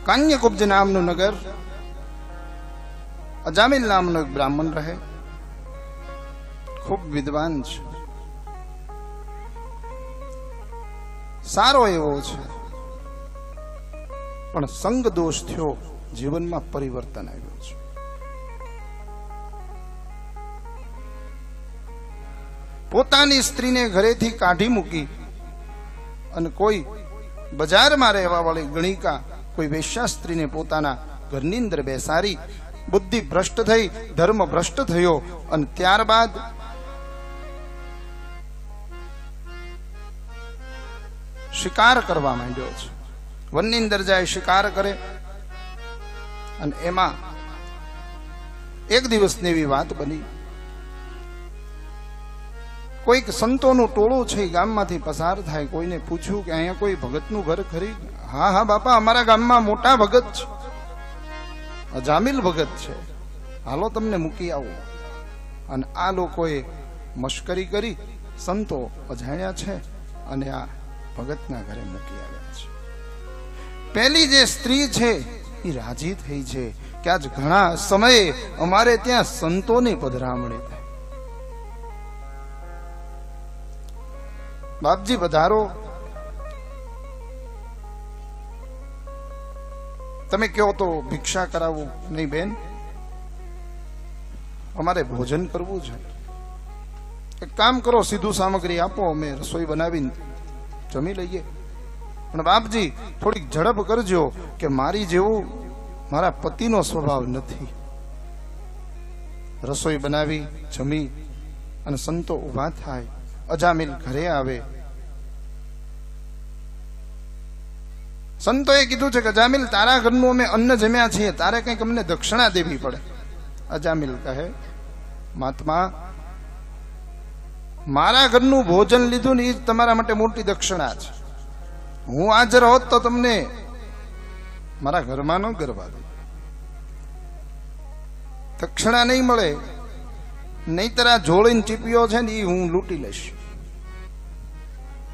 કાન્યકુબ્જ નામનું નગર, અજામિલ નામનો એક બ્રાહ્મણ રહે, ખૂબ વિદ્વાન છે, સારો એવો છે, પણ સંગ દોષ થયો, જીવનમાં પરિવર્તન આવ્યું છે. પોતાની સ્ત્રીને ઘરેથી કાઢી મૂકી અને કોઈ બજારમાં રહેવા વાળી ગણિકા, કોઈ વેશ્યા સ્ત્રીને પોતાના ઘરની અંદર બેસાડી બુદ્ધિ ભ્રષ્ટ થઈ, ધર્મ ભ્રષ્ટ થયો અને ત્યારબાદ શિકાર કરવા માંડ્યો છે. વનની અંદર જાય, શિકાર કરે. અને એમાં એક દિવસની એવી વાત બની, કોઈક સંતોનું ટોળું છે ગામમાંથી પસાર થાય. કોઈને પૂછ્યું કે અહીંયા કોઈ ભગતનું ઘર ખરી? હા હા બાપા, અમારા ગામમાં મોટા ભગત છે, અજામિલ ભગત છે, હાલો તમને મૂકી આવો. અને આ લોકોએ મશ્કરી કરી, સંતો અજાણ્યા છે અને આ ભગતના ઘરે મૂકી આવ્યા છે. પહેલી જે સ્ત્રી છે એ રાજી થઈ છે કે આજ ઘણા સમયે અમારે ત્યાં સંતોની પધરામણી થાય. બાપજી પધારો, તમે કહો તો ભિક્ષા કરાવું? નહીં બેન, અમારે ભોજન કરવું છે. એક કામ કરો, સીધું સામગ્રી આપો, અમે રસોઈ બનાવીને જમી લઈએ. પણ બાપજી થોડીક ઝડપ કરજો કે મારી જેવું મારા પતિનો સ્વભાવ નથી. રસોઈ બનાવી, જમી અને સંતો ઉભા થાય. અજામિલ ઘરે આવે. સંતોએ કીધું છે કે અજામિલ, તારા ઘરનું અમે અન્ન જમ્યા છીએ, તારે કંઈક અમને દક્ષિણા દેવી પડે. અજામિલ કહે, મહાત્મા, મારા ઘરનું ભોજન લીધું ને એ જ તમારા માટે મોટી દક્ષિણા છે. હું હાજર હોત તો તમને મારા ઘરમાં ન કરવા દે. દક્ષિણા નહીં મળે, નહીતર આ જોડીને ચીપિયો છે ને એ હું લૂંટી લઈશ.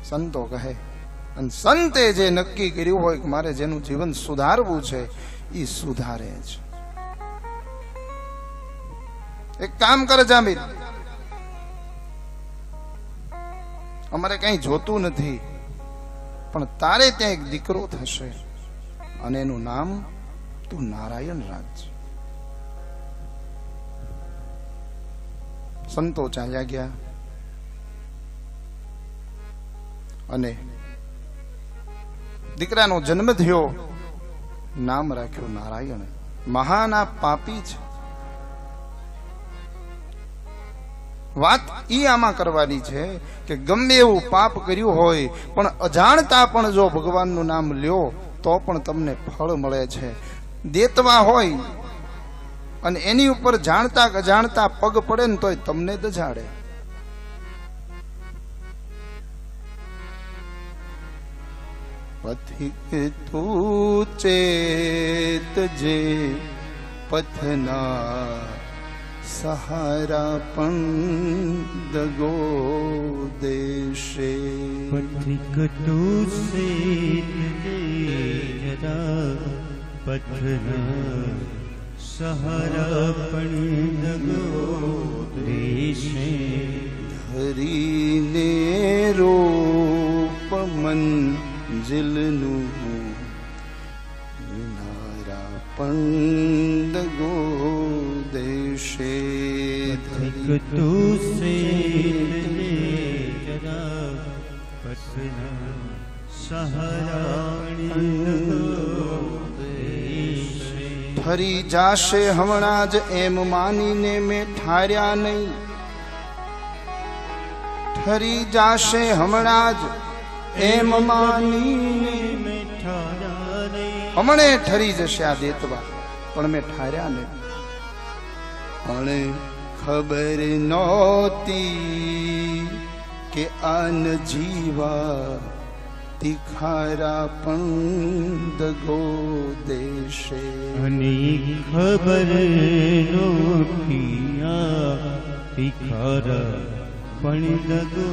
સંતો કહે, અને સંતે જે નક્કી કર્યું હોય કે મારે જેનું જીવન સુધારવું છે એ સુધારે છે. એક કામ કરે જામીર, અમારે કઈ જોતું નથી, પણ તારે ત્યાં એક દીકરો થશે અને એનું નામ તું નારાયણ રાખજે. સંતો ચાલ્યા ગયા અને દીકરાનો જન્મ થયો, નામ રાખ્યું નારાયણ. મહાન આ પાપી છે. વાત ઈ આમાં કરવાની છે કે ગમે એવું પાપ કર્યું હોય પણ અજાણતા પણ જો ભગવાનનું નામ લ્યો તો પણ તમને ફળ મળે છે. દેતવા હોય અને એની ઉપર જાણતા અજાણતા પગ પડે ને તોય તમને દજાડે. પથિક તું ચેતજે, પથના સહારા પણ દગો દેશે. પથિક તું ચેતજે જરા, પથના સહારા પણ દગો દેશે. ધરીને રૂપ મંજિલનું નારા પણ દગો દેશે. પથિક તું ચેતજે જરા, પથના સહારા પણ દગો દેશે. ફરી જાશે હમણાં જ એમ માનીને મેં ઠાર્યા નહીં. ઠરી જાશે હમણાં જ એમ માનીને મેં ઠાર્યા નહીં. હમણે ઠરી જશે આ દેતવા, પણ મેં ઠાર્યા નહીં. પણ ખબર નહોતી કે આન જીવા તિખારા પણ દગો દેશે. અને ખબર નહોતી આ તિખારા પણ દગો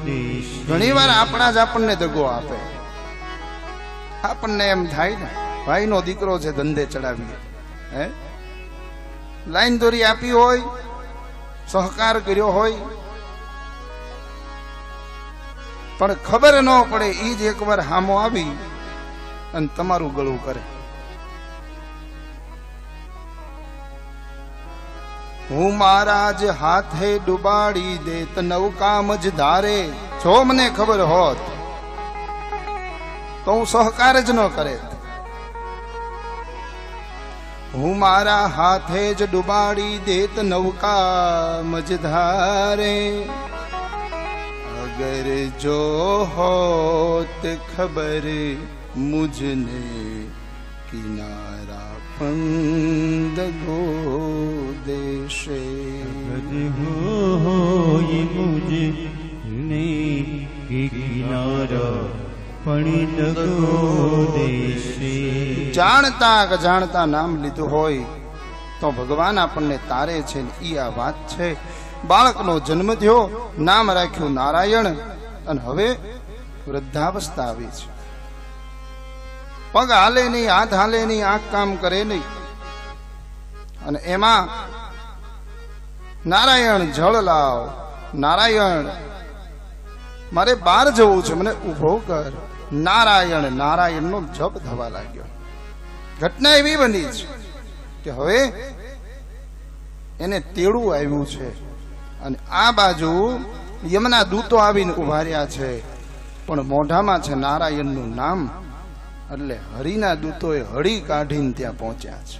દેશે. ઘણી વાર આપણા જ આપણને દગો આપે. આપણને એમ થાય ને ભાઈનો દીકરો છે, ધંધે ચડાવીએ, હે લાઈન દોરી આપી હોય, સહકાર કર્યો હોય, પણ ખબર ન પડે ઈ જ એકવાર હામો આવી અને તમારું ગળું કરે. હું મારા જ હાથે ડુબાડી દેત નૌકા મજધારે. જો મને ખબર હોત તો હું સહકાર જ ન કરે. હું મારા હાથે જ ડુબાડી દેત નૌકા મજધારે. અગર જો હોત ખબર મુझने किनारा पंदगो देशे. हो ये मुझने कि किनारा पंदगो देशे. જાણતા કે જાણતા નામ લીધું હોય તો ભગવાન આપણને તારે છે. ઈ આ વાત છે. બાળકનો જન્મ થયો, નામ રાખ્યું નારાયણ, અને હવે વૃદ્ધાવસ્થા આવી છે. પગ હાલે નહીં, હાથ હાલે નહીં, આંખ કામ કરે નહીં, અને એમાં નારાયણ જળ લાવ, નારાયણ મારે બહાર જવું છે, મને ઉભો કર. નારાયણ નારાયણ નો જપ થવા લાગ્યો. ઘટના એવી બની છે કે હવે એને તેડું આવ્યું છે, અને આ બાજુ યમના દૂતો આવીને ઉભા રહ્યા છે, પણ મોઢામાં છે નારાયણનું નામ. એટલે હરિના દૂતોએ હળી કાઢીને ત્યાં પહોંચ્યા છે.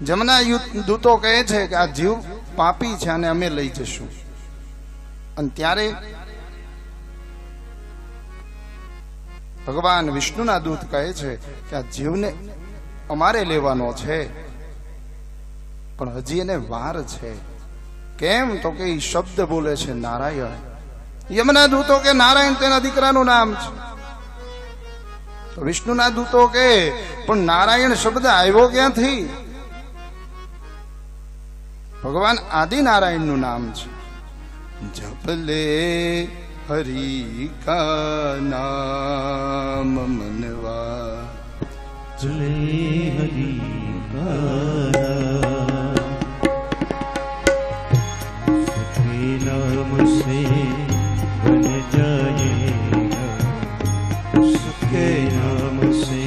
જમના દૂતો કહે છે કે આ જીવ પાપી છે અને અમે લઈ જશું. અને ત્યારે ભગવાન વિષ્ણુના દૂત કહે છે કે આ જીવને અમારે લેવાનો છે, પણ હજી એને વાર છે. કેમ? તો કે એ શબ્દ બોલે છે નારાયણ. યમના દૂતો કે નારાયણ તેના દીકરાનું નામ છે. તો વિષ્ણુના દૂતો કે પણ નારાયણ શબ્દ આવ્યો ક્યાંથી? ભગવાન આદિ નારાયણનું નામ છે. જપલે હરિ કા નામ મનવા, ચલે હરિ કા नाम से बन जाएगा, उसके नाम से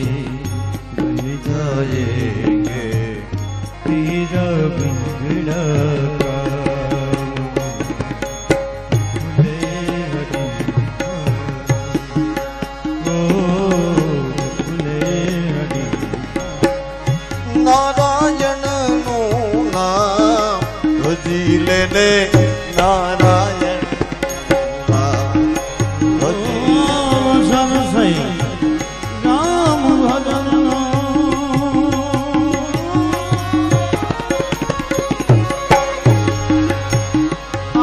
बन जाएंगे तेरा बिगड़ा काम. भूले हरि ओ भूले हरि. નારાયણ નું નામ ભજી લેને, નારાયણ રામ ભજન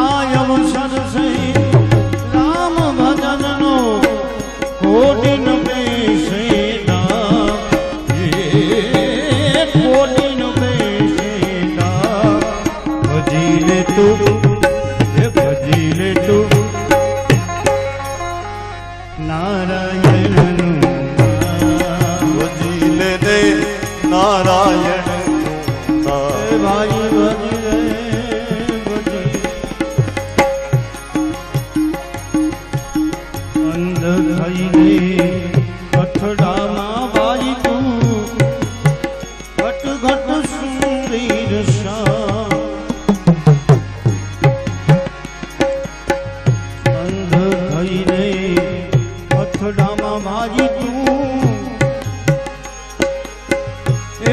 આયમ સરસે રામ ભજન નો કોટિન બેસે નામ, કોટિન બેસે નામ. ભજી લે તું, ભજી લે તું નારાયણ ભજી લેને, નારાયણ ભાઈ ભજી લે ભજી. અંધ થઈને કઠડામાં બાઈ તું, ઘટ ઘટ સુંદર શ્યામ. અંધ થઈને કઠડામાં બાઈ તું,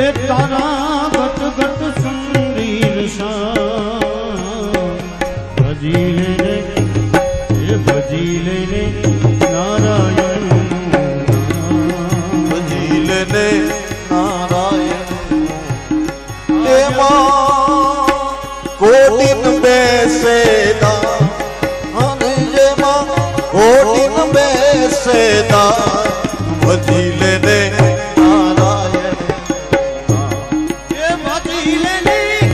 એ તારા ઘટ ઘટ સુંદર શ્યામ. ભજી લે રે, એ ભજી લે રે નારાયણ. ભજી લેને, નારાયણ એમાં કોટિન બેસેદા, અને જેમાં કોટિન બેસેદા. ભજી